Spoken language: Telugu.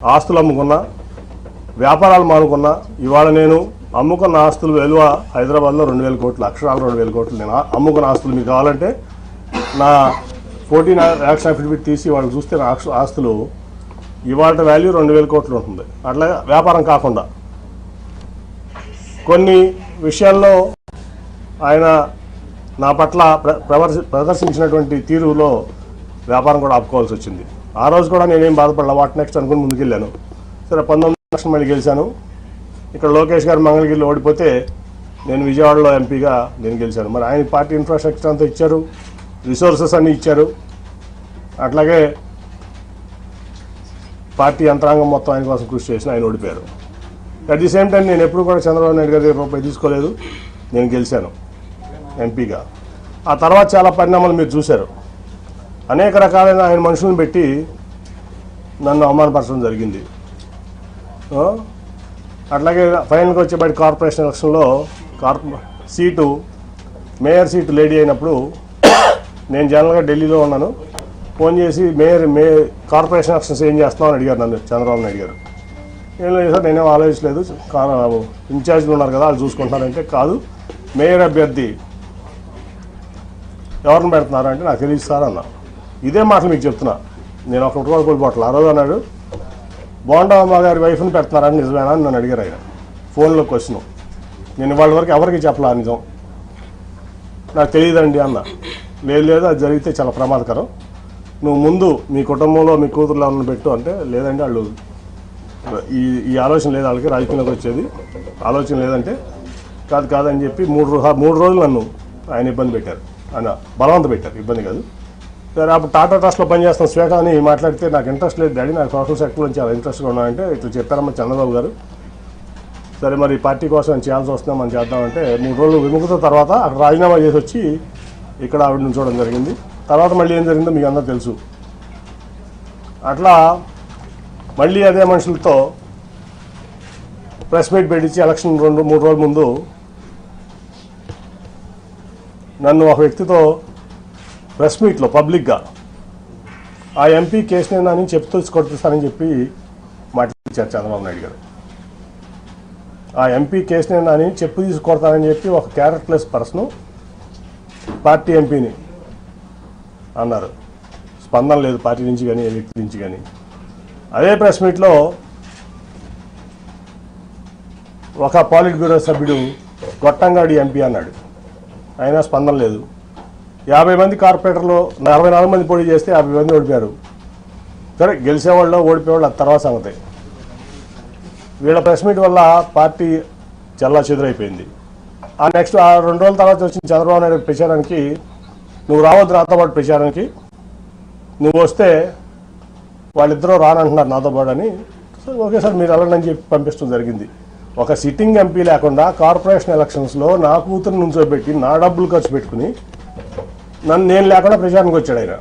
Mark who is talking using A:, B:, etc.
A: ఆస్తులు అమ్ముకున్నా, వ్యాపారాలు మానుకున్నా. ఇవాళ నేను అమ్ముకున్న ఆస్తులు విలువ హైదరాబాద్లో 2,000 కోట్లు, అక్షరాలు 2,000 కోట్లు. నేను అమ్ముకున్న ఆస్తులు మీకు కావాలంటే నా 14 యాక్స్ అఫిడవిట్ తీసి వాళ్ళు చూస్తే నా ఆస్తులు ఇవాళ వాల్యూ 2,000 కోట్లు ఉంటుంది. అట్లా వ్యాపారం కాకుండా కొన్ని విషయాల్లో ఆయన నా పట్ల ప్రదర్శించినటువంటి తీరులో వ్యాపారం కూడా ఆపుకోవాల్సి వచ్చింది. ఆ రోజు కూడా నేనేం బాధపడలా, వాట్ నెక్స్ట్ అనుకుని ముందుకెళ్ళాను. సరే 19 లక్షలు మళ్ళీ గెలిచాను. ఇక్కడ లోకేష్ గారు మంగళగిరిలో ఓడిపోతే నేను విజయవాడలో ఎంపీగా నేను గెలిచాను. మరి ఆయన పార్టీ ఇన్ఫ్రాస్ట్రక్చర్ అంతా ఇచ్చారు, రిసోర్సెస్ అన్నీ ఇచ్చారు. అట్లాగే పార్టీ యంత్రాంగం మొత్తం ఆయన కోసం కృషి చేసిన ఆయన ఓడిపోయారు. అట్ ది సేమ్ టైం నేను ఎప్పుడు కూడా చంద్రబాబు నాయుడు గారి దగ్గర రూపాయి తీసుకోలేదు, నేను గెలిచాను ఎంపీగా. ఆ తర్వాత చాలా పరిణామాలు మీరు చూశారు. అనేక రకాలైన ఆయన మనుషులను పెట్టి నన్ను అవమానపరచడం జరిగింది. అట్లాగే ఫైనల్గా వచ్చేబడి కార్పొరేషన్ ఎలక్షన్లో సీటు మేయర్ సీటు లేడీ అయినప్పుడు నేను జనరల్గా ఢిల్లీలో ఉన్నాను. ఫోన్ చేసి కార్పొరేషన్ ఎలక్షన్స్ ఏం చేస్తున్నావు అని అడిగారు నన్ను చంద్రబాబు నాయుడు గారు. ఏం లేదు సార్, నేనేం ఆలోచించలేదు, ఇన్ఛార్జ్లు ఉన్నారు కదా వాళ్ళు చూసుకుంటున్నారంటే, కాదు మేయర్ అభ్యర్థి ఎవరిని పెడుతున్నారు అంటే నాకు తెలియదు సార్ అన్నా. ఇదే మాటలు మీకు చెప్తున్నా, నేను ఒక రూపాయలు కోల్పోవట్లేదు. ఆ రోజు అన్నాడు బోండమ్మ గారి వైఫ్ని పెడుతున్నారని నిజమేనా అని నన్ను అడిగారు ఆయన ఫోన్లో క్వశ్చన్. నేను వాళ్ళ వరకు ఎవరికి చెప్పలా నిజం, నాకు తెలియదండి అన్న. లేదు అది జరిగితే చాలా ప్రమాదకరం, నువ్వు ముందు మీ కుటుంబంలో మీ కూతురులో ఉన్న పెట్టు అంటే, లేదండి వాళ్ళు ఈ ఆలోచన లేదు, వాళ్ళకి రాజకీయంలోకి వచ్చేది ఆలోచన లేదంటే, కాదని చెప్పి 3 రోజులు నన్ను ఆయన ఇబ్బంది పెట్టారు, ఆయన బలవంత పెట్టారు, ఇబ్బంది కాదు. సరే అప్పుడు టాటా ట్రస్ట్లో పనిచేస్తున్న శ్వేత అని మాట్లాడితే నాకు ఇంట్రెస్ట్ లేదు డాడీ, నాకు సోషల్ సెక్టర్లో చాలా ఇంట్రెస్ట్గా ఉన్నాయంటే ఇట్లా చెప్పారమ్మా చంద్రబాబు గారు. సరే మరి పార్టీ కోసం నేను చేయాల్సి వస్తుందా మనం చేద్దామంటే 3 రోజులు విముఖత తర్వాత అక్కడ రాజీనామా చేసి వచ్చి ఇక్కడ ఆవిడ నుంచోవడం జరిగింది. తర్వాత మళ్ళీ ఏం జరిగిందో మీకు అందరూ తెలుసు. అట్లా మళ్ళీ అదే మనుషులతో ప్రెస్ మీట్ పెట్టించి ఎలక్షన్ 2-3 రోజుల ముందు నన్ను ఒక వ్యక్తితో ప్రెస్ మీట్లో పబ్లిక్గా ఆ ఎంపీ కేసునేనా అని చెప్తూ కొట్టిస్తానని చెప్పి మాట్లాడించారు చంద్రబాబు నాయుడు గారు. ఆ ఎంపీ కేసునేనా అని చెప్పు తీసుకొడతానని చెప్పి ఒక క్యారెక్టర్లెస్ పర్సన్ పార్టీ ఎంపీని అన్నారు. స్పందన లేదు పార్టీ నుంచి కానీ ఏ వ్యక్తి నుంచి కానీ. అదే ప్రెస్ మీట్లో ఒక పాలిట్ బ్యూరో సభ్యుడు గొట్టంగాడి ఎంపీ అన్నాడు, అయినా స్పందన లేదు. 50 మంది కార్పొరేటర్లో 44 మంది పోటీ చేస్తే 50 మంది ఓడిపోయారు. సరే గెలిచేవాళ్ళు ఓడిపోయేవాళ్ళు అది తర్వాత సంగతి. వీళ్ళ ప్రెస్ మీట్ వల్ల పార్టీ చల్లా చెదురైపోయింది. ఆ నెక్స్ట్ 2 రోజుల తర్వాత వచ్చిన చంద్రబాబు నాయుడు ప్రచారానికి, నువ్వు రావద్దు నాతో పాటు ప్రచారానికి, నువ్వు వస్తే వాళ్ళిద్దరూ రానంటున్నారు నాతో పాటు అని. ఓకే సార్ మీరు వెళ్ళండి అని చెప్పి పంపించడం జరిగింది. ఒక సిట్టింగ్ ఎంపీ లేకుండా కార్పొరేషన్ ఎలక్షన్స్లో నా కూతురు నుంచోబెట్టి నా డబ్బులు ఖర్చు పెట్టుకుని నేను లేకుండా ప్రచారానికి వచ్చాడు ఆయన.